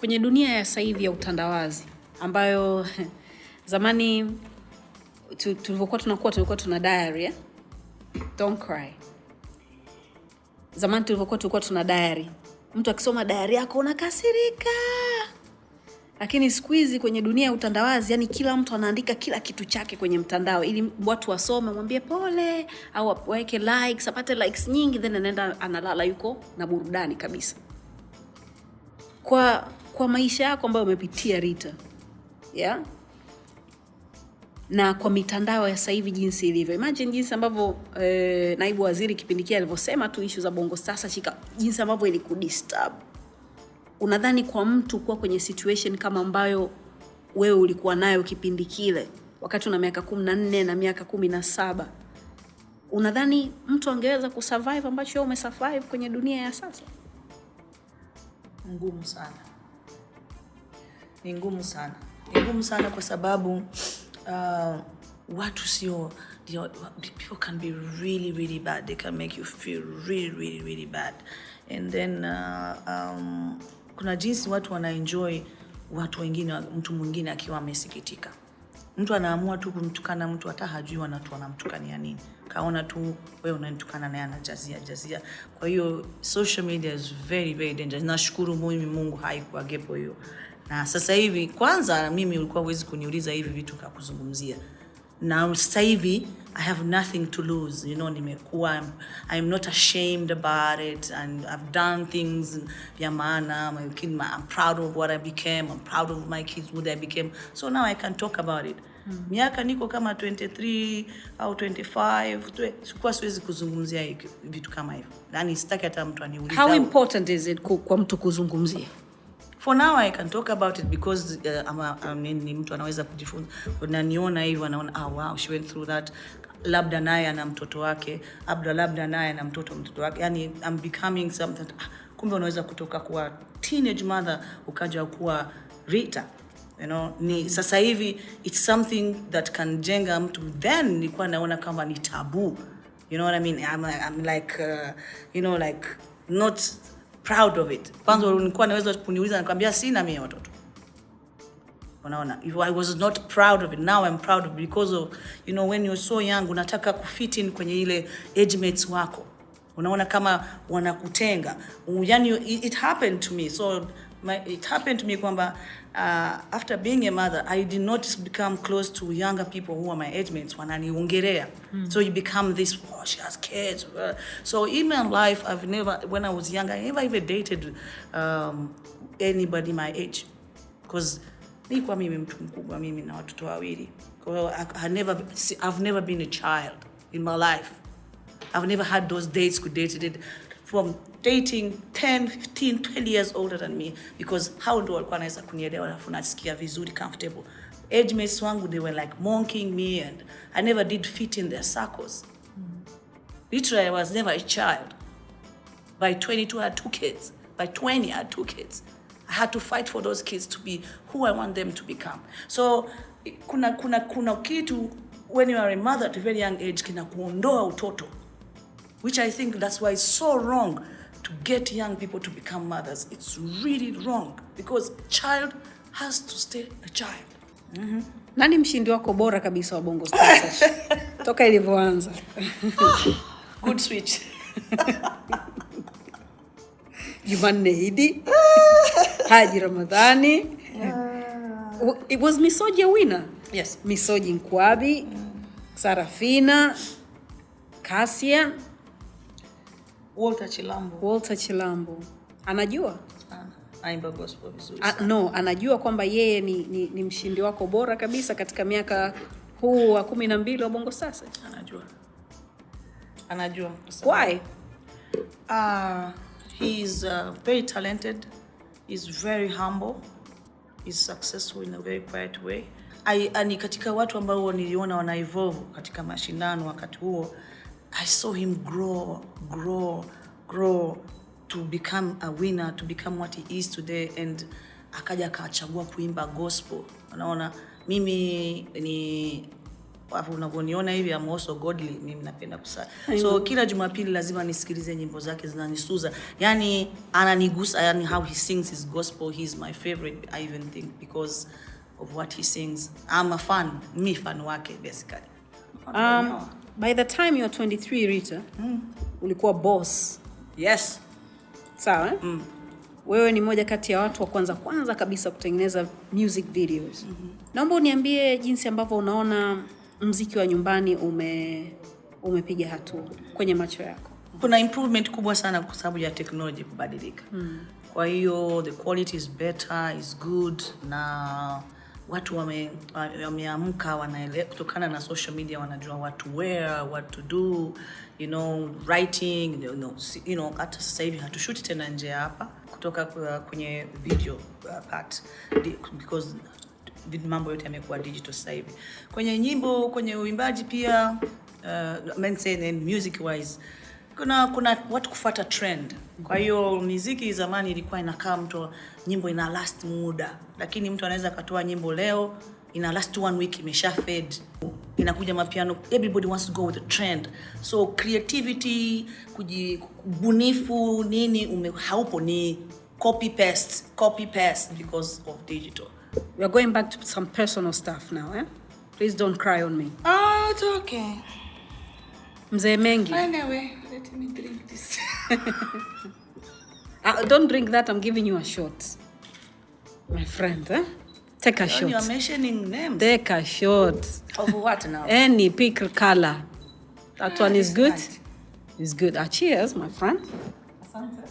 Kwenye dunia ya sasa hivi ya utandawazi ambayo zamani tulikuwa tuna diary, eh? Don't cry. Zamani tulikuwa tuna diary. Mtu akisoma diary yako unakasirika. Lakini siku hizi kwenye dunia ya utandawazi, yani kila mtu anaandika kila kitu chake kwenye mtandao ili watu wasome, mwambie pole au waweke likes, apate likes nyingi, then anaenda analala yuko na burudani kabisa. Kwa maisha yako ambayo umepitia Rita, yeah? Na kwa mitandao ya sasa hivi jinsi ilivyo. Imagine jinsi ambavyo naibu waziri kipindi kile alivyosema tu issue za Bongo sasa shika, jinsi ambavyo ilikudisturb. Unadhani kwa mtu kuwa kwenye situation kama ambayo wewe ulikuwa nayo kipindi kile wakati una miaka 14 na miaka 17, unadhani mtu angeweza kusurvive ambacho wewe umesurvive kwenye dunia ya sasa? Ngumu sana. Ni ngumu sana. Ni ngumu sana kwa sababu watu sio, people can be really really bad. They can make you feel really really really bad. And then kuna jinsi watu wanaenjoy watu wengine, mtu mwingine akiwa amesikitika. Mtu anaamua tu kumtukana mtu hata hajui watu wanamtukania nini. Kaona tu wewe unanitukana naye anajazia. Kwa hiyo social media is very very dangerous. Nashukuru Mungu haikuwa gepo hiyo. Na sasa hivi kwanza mimi ulikuwa huwezi kuniuliza hivi vitu kuzungumzia. Now sasa hivi I have nothing to lose, you know, nimekuwa, I'm not ashamed about it, and I've done things vya maana. I'm proud of what I became, I'm proud of my kids, what I became, so now I can talk about it. Miaka niko kama 23 au 25, sikuwa siwezi kuzungumzia vitu kama hivyo. Yaani sitaki hata mtu aniulize. How important is it kwa mtu kuzungumzia? For now I can talk about it because ni mtu anaweza kujifunza. Unaniona hivi anaona wow, she went through that. Labda naye ana mtoto wake, labda naye ana mtoto wake. Yani I'm becoming something. Kumbe unaweza kutoka kuwa teenage mother ukaja kuwa Rita. You know, ni sasa hivi it's something that can jenga mtu. Then nilikuwa naona kama ni taboo. You know what I mean? I'm like you know, like not proud of it. Kwanza nilikuwa naweza kuniuliza nikwambia sina mimi watoto. Unaona, if I was not proud of it, now I'm proud of it because of, you know, when you're so young unataka kufit in kwenye ile age mates wako. Unaona kama wanakutenga. Yani it happened to me. So it happened to me kwamba after being a mother, I did not become close to younger people who are my age mates. Wananiongelea. So you become this, oh, she has kids. So in my life, I've never, when I was younger, I never even dated anybody my age. Because nilikuwa mimi mtu mkubwa, mimi na watoto wawili. Kwa hiyo I've never been a child in my life. I've never had those dates could dated from dating 10, 15, 20 years older than me, because how ndo walikuwa naweza kunielewa alafu nasikia vizuri comfortable. Age mates wangu, they were like mocking me, and I never did fit in their circles. Literally, I was never a child. By 22, I had 2 kids. By 20, I had 2 kids. I had to fight for those kids to be who I want them to become. So kuna kitu when you are a mother at a very young age kina kuondoa utoto, which I think that's why it's so wrong to get young people to become mothers. It's really wrong because child has to stay a child. Nani mshindi wako bora kabisa wa Bongo Stars toka ilivyoanza? Good switch. Jumanne Haji Ramadhani. It was Misoji a winner? Yes. Misoji Nkwabi, Sarafina, Kasia, Walter Chilambo. Anajua? Aimba gospel vizuri. No, anajua kwamba yeye ni mshindi wako bora kabisa katika miaka huu wa 12 wa Bongo sasa. Anajua. Why? He's very talented. He's very humble. He's successful in a very quiet way. Ani katika watu ambao niliona wana evolve katika mashindano wakati huo, I saw him grow to become a winner, to become what he is today, and akaja akachagua kuimba gospel. Unaona, mimi Alafu unavyoniona hivi I'm also godly, mimi napenda kusali. So kila Jumapili lazima nisikilize nyimbo zake zinanisuza. Yani ananigusa, yani how he sings his gospel, he's my favorite, I even think, because of what he sings. I'm a fan, me fan wake basically. By the time you are 23, Rita, ulikuwa boss. Yes. Sawa? Wewe ni moja kati ya watu wa kwanza kabisa kutengeneza music videos. Naomba uniambie jinsi ambavyo unaona muziki wa nyumbani umepiga hatua kwenye macho yako. Kuna improvement kubwa sana kwa sababu ya technology kubadilika. Kwa hiyo the quality is better, is good, na watu wameamka wanaelewa kutokana na social media, wanajua what to wear, what to do, you know, writing, you know hata sasa hivi hatushuti tena nje hapa kutoka kwenye video part, because mambo yote yamekuwa digital sasa hivi. Kwenye nyimbo, kwenye uimbaji pia, and music wise, kuna watu kufuata trend. Kwa hiyo muziki zamani ilikuwa inakaa mtu nyimbo ina last muda, lakini mtu anaweza katoa nyimbo leo ina last 1 week imesha fade, inakuja mapiano, everybody wants to go with the trend. So creativity, kubunifu nini haupo, ni copy paste because of digital. We are going back to some personal stuff now, eh? Please don't cry on me. Oh, it's okay. Mzee Mengi. Anyway, let me drink this. Don't drink that, I'm giving you a shot. My friend, eh? Take a shot. You are mentioning names. Take a shot. Of what now? Any pick color. That one is good. Right. It's good. Cheers, my friend. Asante.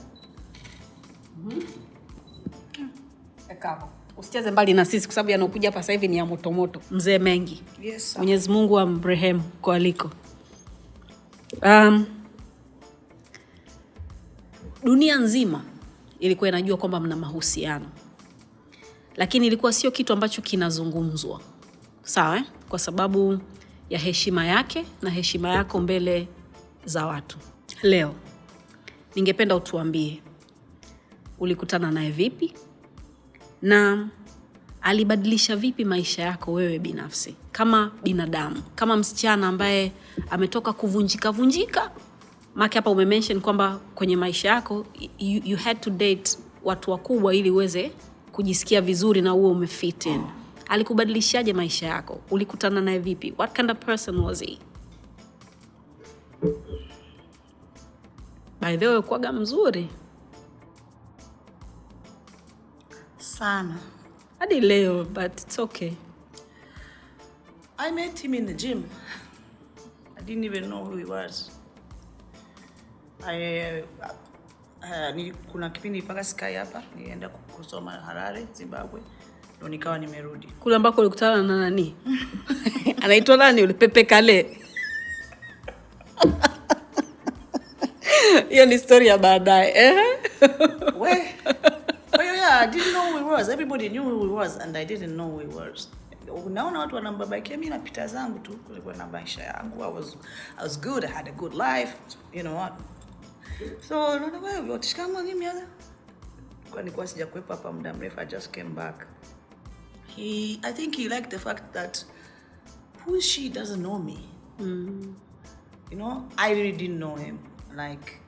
Usicheze mbali na sisi kwa sababu yanakuja hapa sasa hivi ni ya moto. Mzee Mengi. Yes. Mwenyezi Mungu amrehemu kwa aliko. Dunia nzima ilikuwa inajua kwamba mna mahusiano, lakini ilikuwa sio kitu ambacho kinazungumzwa. Sawa, eh? Kwa sababu ya heshima yake na heshima yako mbele za watu. Leo ningependa utuambie ulikutana naye vipi na alibadilisha vipi maisha yako wewe binafsi kama binadamu, kama msichana ambaye ametoka kuvunjika. Maki hapa umemention kwamba kwenye maisha yako you had to date watu wakubwa ili uweze kujisikia vizuri na uwe umefit in. Alikubadilishaje maisha yako? Ulikutana naye vipi? What kind of person was he? By the way, kwaga mzuri sana hadi leo, but it's okay. I met him in the gym. I didn't even know who he was. Kuna kipindi mpaka Sky hapa, nilienda kusoma Harare, Zimbabwe, ndio nikawa nimerudi. Kule ambako ulikutana na nani? Anaitwa nani yule Pepe Kale? Hiyo ni story ya baadaye. We. Oh yeah, I didn't know who he was. Everybody knew who he was and I didn't know who he was. Unaona watu wanambabaikia, mimi napita zangu tu kulikuwa na maisha yangu. I was good, I had a good life, you know what. So no wewe utishikama mimi hapa. Kwa nilikuwa sijakuepa hapa muda mrefu, I just came back. I think he liked the fact that who is she doesn't know me. You know, I really didn't know him like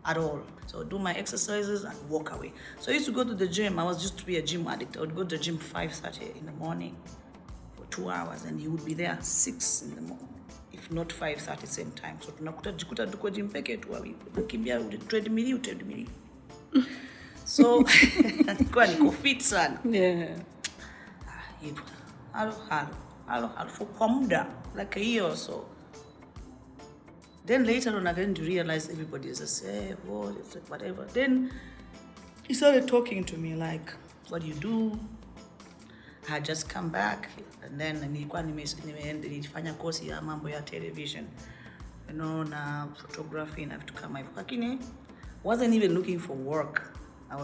at all. So do my exercises and walk away. So I used to go to the gym. I was used to be a gym addict. I would go to the gym 5:30 in the morning for 2 hours and he would be there 6 in the morning, if not 5:30 same time. So tunakujikuta tuko gym peke tu wapi. Nakimbia treadmill. So nilikuwa niko fit sana. Yeah. Hivyo. Hello for muda like a year or so. Then later on I began to realize everybody is the same, whatever. Then he started talking to me like, what do you do? I had just come back and then nilikuwa nimefanya course ya mambo ya television, you know, na photography na vitu kama hivyo. Lakini wasn't even looking for work. I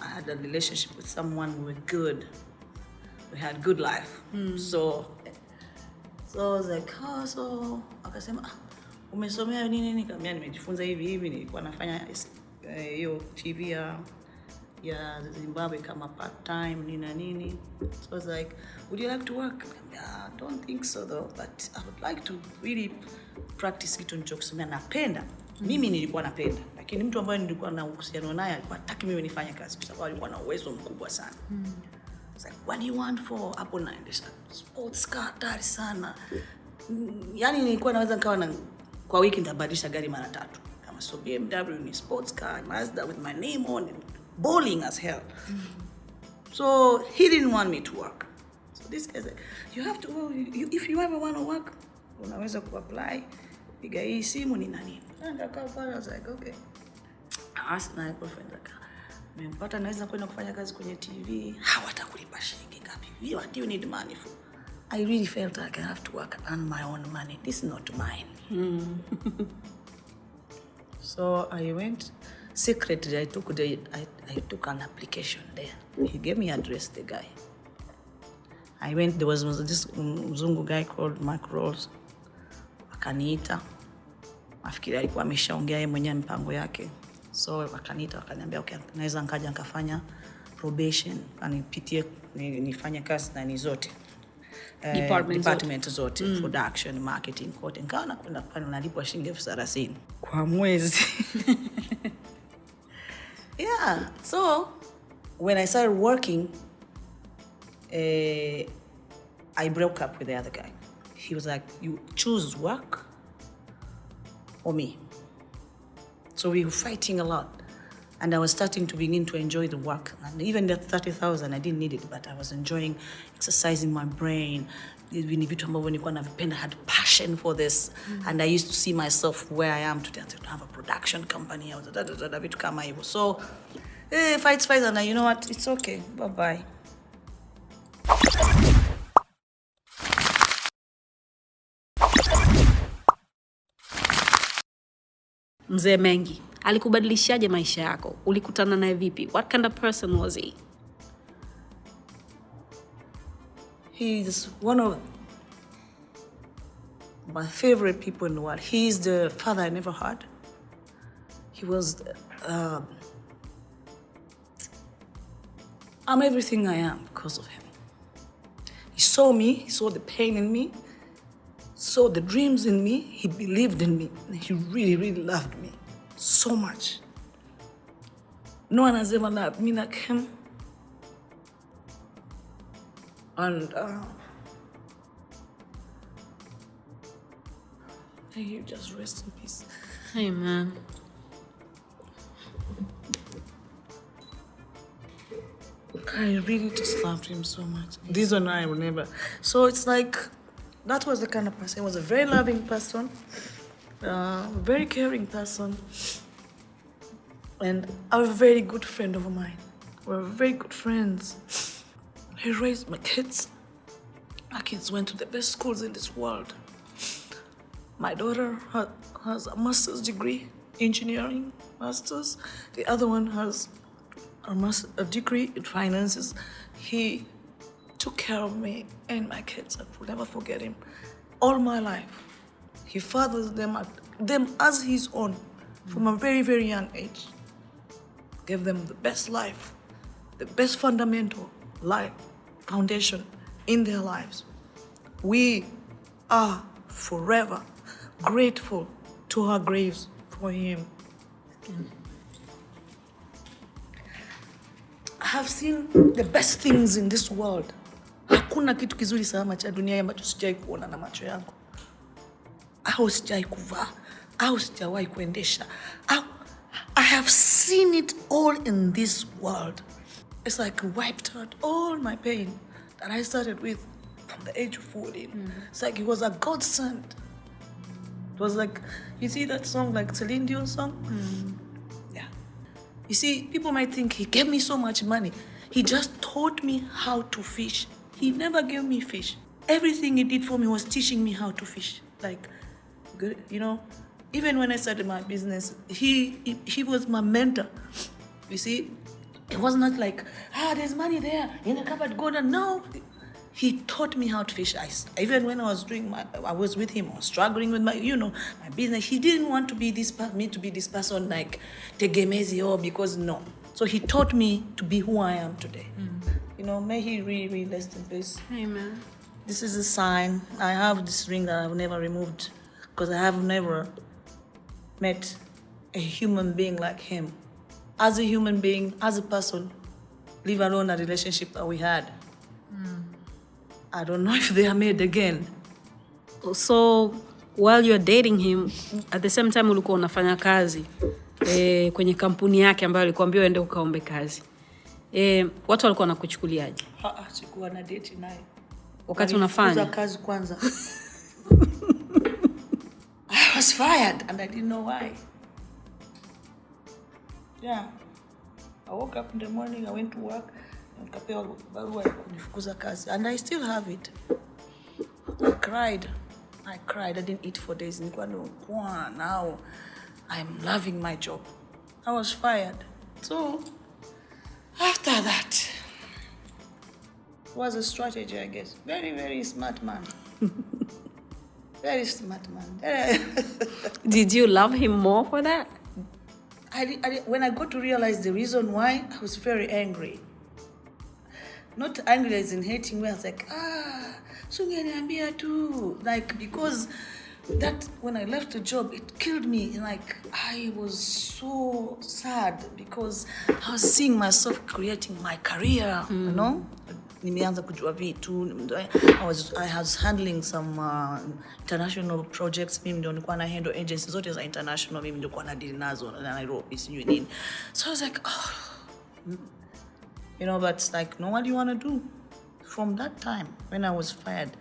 had a relationship with someone, we were good. We had good life. So I was like, so akasema umesomea nini? Nikamwambia nimejifunza hivi, nilikuwa nafanya hiyo TV ya ya Zimbabwe kama part time nini. So I was like, would you like to work? I don't think so though, but I would like to really practice kitu nilichosomea napenda. Mimi nilikuwa napenda, lakini mtu ambaye nilikuwa na uhusiano naye alikuwa hataki mimi nifanye kazi kwa sababu alikuwa na uwezo mkubwa sana. It's like, what do you want for? Hapo naendesha sports car hatari sana. Yani nilikuwa naweza nikawa kwa wiki nitabadilisha gari mara 3. Kama so BMW ni sports car, Mazda with my name on it, bowling as hell. So he didn't want me to work. So this guy said, you have to, if you ever want to work, unaweza kuapply. Piga hii simu ni nani. And I was like, okay. I asked my boyfriend, like, nimepata naweza kwenda kufanya kazi kwenye TV. Hawatakulipa shilingi ngapi? What do you need money for? I really felt like I have to work and earn my own money. This is not mine. So I went secretly. I took an application there. He gave me address, the guy. I went. There was this mzungu guy called Mark Rolls. Akaniita. Nafikiri alikuwa ameshaongea yeye mwenyewe mpango yake. So akaniita akaniambia okay, naweza nikaja nikafanya probation, anipitie nifanye kazi na zote. Department zote, production, marketing, kote. Nikaona kwenda kufanya nalipwa shilingi 30,000 kwa mwezi. Yeah, so when I started working, I broke up with the other guy. He was like, you choose work or me. So we were fighting a lot. And I was starting to begin to enjoy the work. And even the 30,000, I didn't need it, but I was enjoying exercising my brain. I had passion for this. And I used to see myself where I am today. To have a production company. I was so, fights, and you know what? It's okay. Bye-bye. Mzee Mengi, alikubadilishaje maisha yako? Ulikutana naye vipi? What kind of person was he? He's one of my favorite people in the world. He's the father I never had. He was, I'm everything I am because of him. He saw me, he saw the pain in me, saw the dreams in me, he believed in me, and he really, really loved me so much. No one has ever loved me like him. And may you just rest in peace. Amen. I really just loved him so much. This one I will never. So it's like, that was the kind of person. He was a very loving person, very caring person, and a very good friend of mine. We're very good friends. He raised my kids. My kids went to the best schools in this world. My daughter has a master's degree, engineering master's. The other one has a degree in finances. He took care of me and my kids. I will never forget him. All my life, he fathers them as his own from a very, very young age. Gave them the best life, the best fundamental life, foundation in their lives. We are forever grateful to our graves for him. I have seen the best things in this world. Hakuna kitu kizuri sana cha dunia ambacho sijai kuona na macho yangu. Au sijai kuvaa, au sijawahi kuendesha. I have seen it all in this world. It's like wiped out all my pain that I started with from the age of 14. It's like it was a godsend. It was like, you see that song, like Celine Dion's song? Yeah. You see, people might think he gave me so much money. He just taught me how to fish. He never gave me fish. Everything he did for me was teaching me how to fish. Like, you know, even when I started my business, he was my mentor. You see, it was not like, there's money there in the cupboard, go down. No, he taught me how to fish. Even when I was with him, I was struggling with my business. He didn't want to be me to be this person like tegemezi because no. So he taught me to be who I am today. You know, may he really rest in peace. Amen. This is a sign. I have this ring that I've never removed because I have never met a human being like him. As a human being, as a person, leave alone a relationship that we had. I don't know if they are made again. So while you are dating him, at the same time ulikuwa unafanya kazi kwenye kampuni yake ambayo alikwambia uende ukaombe kazi. Watu walikuwa wanakuchukuliaje? Sikuwa na date naye. Wakati unafanya kazi kwanza. I was fired and I didn't know why. Yeah. I woke up in the morning, I went to work, nikapewa barua ya kunifukuza kazi, and I still have it. I cried. I didn't eat for days. Now I'm loving my job. I was fired. So after that, it was a strategy, I guess. Very, very smart man. Very smart man. Did you love him more for that? When I got to realize the reason why, I was very angry. Not angry as in hating me. I was like, sungeniambia tu. Like, because that, when I left the job, it killed me. Like, I was so sad because I was seeing myself creating my career, you know? Nimeanza kujua vitu. I was handling some international projects. Mimi ndio nilikuwa na handle agencies zote za international. Mimi ndio nilikuwa na deal nazo na Nairobi sijui nini. So I was like, you know, but like, no, what do you want to do? From that time, when I was fired,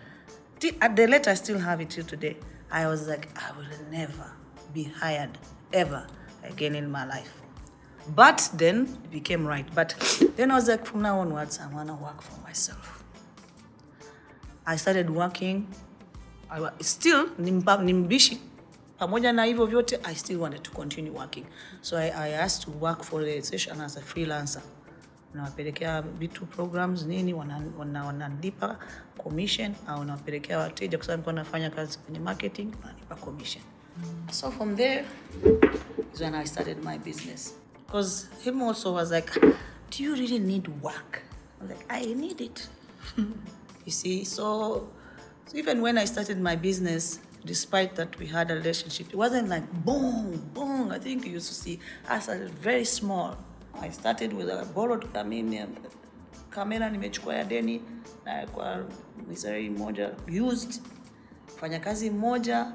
at the letter I still have it till today. I was like, I will never be hired ever again in my life. But then it became right. But then I was like, from now onwards, I want to work for myself. I started working. I still, nimbishi. Pamoja na hivyo vyote, I still wanted to continue working. So I asked to work for a session as a freelancer. Nawapelekea vitu programs nini, wanalipa commission, au nawapelekea wateja kwa sababu nilikuwa nafanya kazi kwenye marketing, wanalipa commission. So from there is when I started my business. Because him also was like, do you really need work? I was like, I need it. You see, so even when I started my business, despite that we had a relationship, it wasn't like boom, boom. I think you used to see, I started very small. I started with a borrowed camera nimechukua ya deni na kwa misari moja used, fanya kazi moja,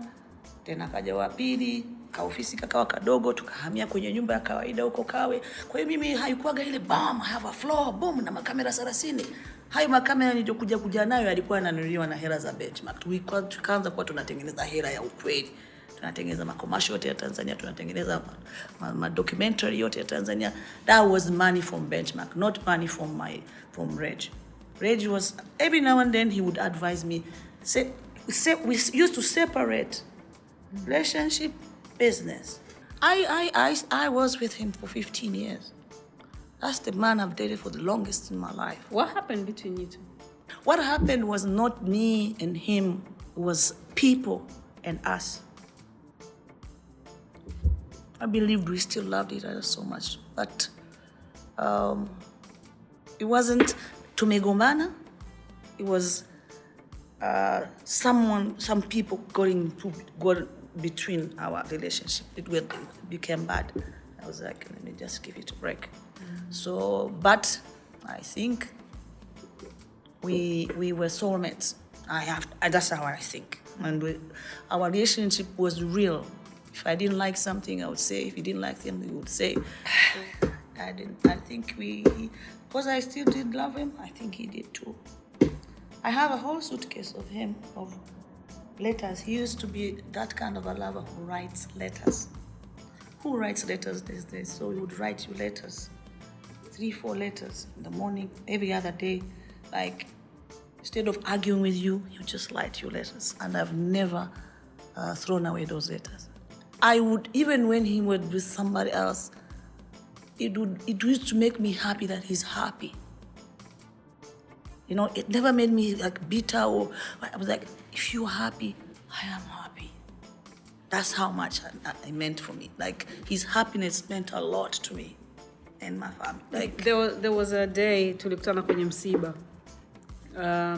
tena kaja wa pili, ka ofisi kakawa kadogo, tukahamia kwenye nyumba ya kawaida huko Kawe. Kwa hiyo mimi haikuwaga ile bam, I have a floor, boom, na makamera 30. Hayo makamera niliyokuja nayo yalikuwa yananunuliwa na hela za benchmark. Tukaanza kwa tunatengeneza hela ya ukweli. Tunatengeneza commercial yote ya Tanzania, tunatengeneza documentary yote ya Tanzania. That was money from benchmark, not money from Reg. Reg was, every now and then he would advise me, we used to separate relationship, business. I was with him for 15 years. That's the man I've dated for the longest in my life. What happened between you two? What happened was not me and him, it was people and us. I believed we still loved each other so much, but it wasn't tumegombana. It was some people got between our relationship. It became bad. I was like, let me just give it a break. So, but I think we were soulmates. That's how I think. And our relationship was real. If I didn't like something, I would say. If he didn't like something, he would say. I think because I still did love him, I think he did too. I have a whole suitcase of him, of letters. He used to be that kind of a lover who writes letters. Who writes letters these days? So he would write you letters. 3-4 letters in the morning, every other day. Like, instead of arguing with you, he would just write you letters. And I've never thrown away those letters. I would, even when he was with somebody else, it used to make me happy that he's happy. You know, it never made me like bitter or, I was like, if you're happy, I am happy. That's how much it meant for me. Like, his happiness meant a lot to me. and my family. Like there was a day tulikutana kwenye msiba.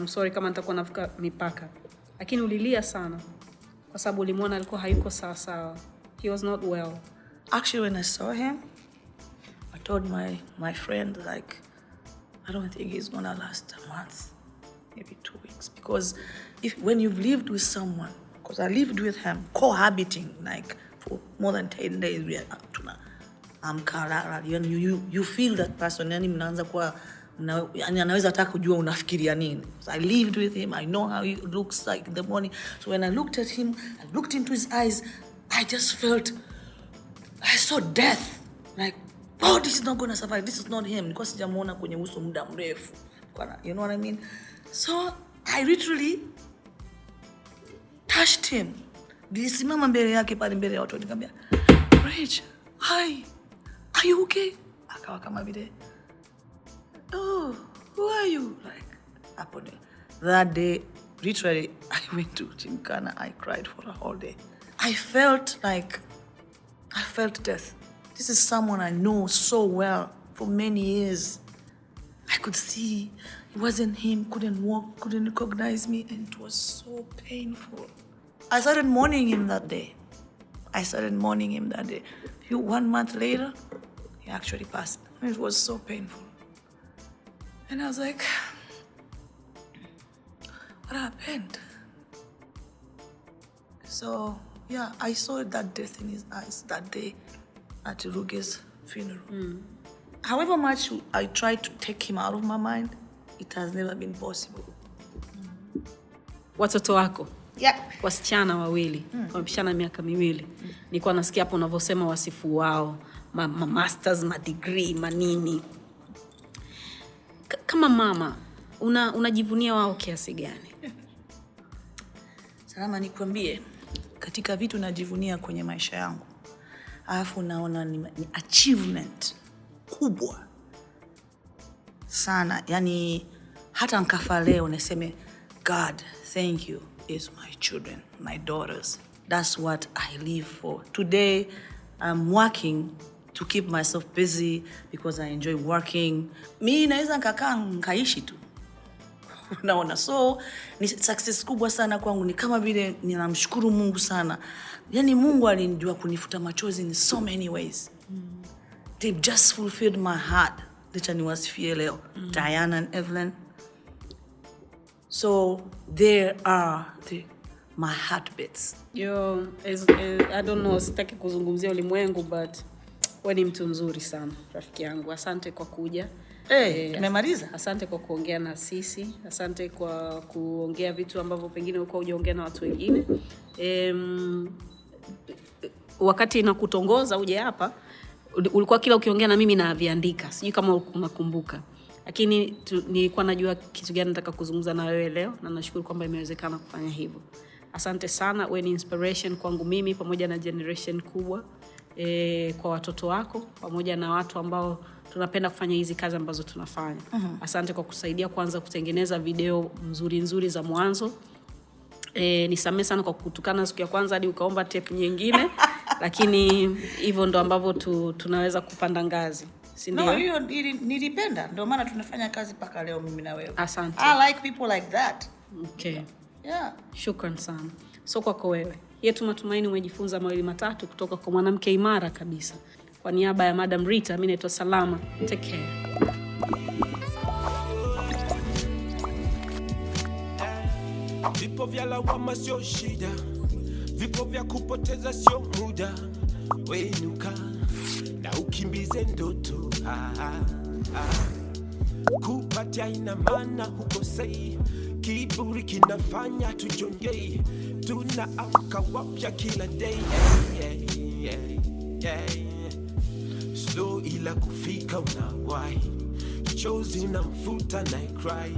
Sorry kama nitakuwa navuka mipaka. Lakini ulilia sana kwa sababu ulimwona alikuwa hayuko sawa sawa. He was not well. Actually, when I saw him, I told my friend, like, I don't think he's gonna last a month, maybe 2 weeks. Because when you've lived with someone, because I lived with him, cohabiting, like, for more than 10 days, we are you feel that person, yani mnaanza kuwa, yani anaweza hata kujua unafikiria nini. So I lived with him, I know how he looks like in the morning. So when I looked at him, I looked into his eyes, I just felt, I saw death. Like, oh, this is not going to survive. This is not him. Because sijamuona kwenye uso muda mrefu. You know what I mean? So I literally touched him. Nilisimama mbele yake pale mbele ya watu nikamwambia, "Rich, hi. Are you okay?" Akawa kama vile, "Oh, who are you?" Like, hapo that day, literally, I went to Gymkhana. I cried for a whole day. I felt death. This is someone I know so well for many years. I could see it wasn't him, couldn't walk, couldn't recognize me, and it was so painful. I started mourning him that day. 1 month later, he actually passed. It was so painful. And I was like, what happened? So, yeah, I saw that death in his eyes that day at Ruge's funeral. However much I tried to take him out of my mind, it has never been possible. Watoto wako? Yeah. Wasichana wawili, wamepishana miaka miwili. Nilikuwa nasikia hapo unavyosema wasifu wao, masters, degree, manini. Kama mama, unajivunia wao kiasi gani? Salama, nikwambie, katika vitu najivunia kwenye maisha yangu, alafu naona ni achievement kubwa sana. Yani hata nkafa leo niseme, God, thank you is my children, my daughters. That's what I live for. Today, I'm working to keep myself busy because I enjoy working. Mimi naweza nikakaa nkaishi tu. Unaona, so ni success kubwa sana kwangu. Ni kama vile ninamshukuru Mungu sana. Yani Mungu alinijua kunifuta machozi in so many ways. They've just fulfilled my heart. Licha niwasifie leo. Diana and Evelyn. So there are my heartbeats. Yo, I don't know, sitaki kuzungumzia ulimwengu, but wewe ni mtu mzuri sana, rafiki yangu. Asante kwa kuja. Tumemaliza. Asante kwa kuongea na sisi. Asante kwa kuongea vitu ambavyo pengine ulikuwa hujaongea na watu wengine. Wakati nakutongoza uje hapa, ulikuwa kila ukiongea na mimi na viandika. Sijui kama unakumbuka. Lakini nilikuwa najua kitu gani nataka kuzungumza na wewe leo, na nashukuru kwamba imewezekana kufanya hivyo. Asante sana, wewe ni inspiration kwangu mimi pamoja na generation kubwa, kwa watoto wako pamoja na watu ambao tunapenda kufanya hizi kazi ambazo tunafanya. Asante kwa kusaidia kwanza kutengeneza video nzuri za mwanzo. Nisamehe sana kwa kutukana siku ya kwanza hadi ukaomba tape nyingine, lakini hivyo ndo ambavyo tunaweza kupanda ngazi. No, hiyo nilipenda, ndio maana tunafanya kazi paka leo mimi na wewe. Asante. I like people like that. Okay. Yeah. Shukran sana. So kwako wewe, yetu matumaini umejifunza mawili matatu kutoka kwa mwanamke imara kabisa. Kwa niaba ya Madam Rita, mimi naitwa Salama. Take care. Vipo vya lawama sio shida, vipo vya kupoteza sio muda. Wenuka na ukimbize ndoto. Kupatia ina maana hukosei, kiburi kinafanya tujongei. Tunaamka wapya kila day. Slow ila kufika unawahi, chozi na mfuta na cry.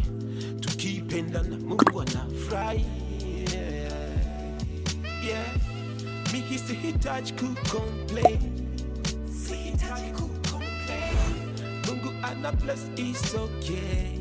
Tukipenda na Mungu anafurahi. Mimi sihitaji kucomplain. Mungu ana bless, is okay.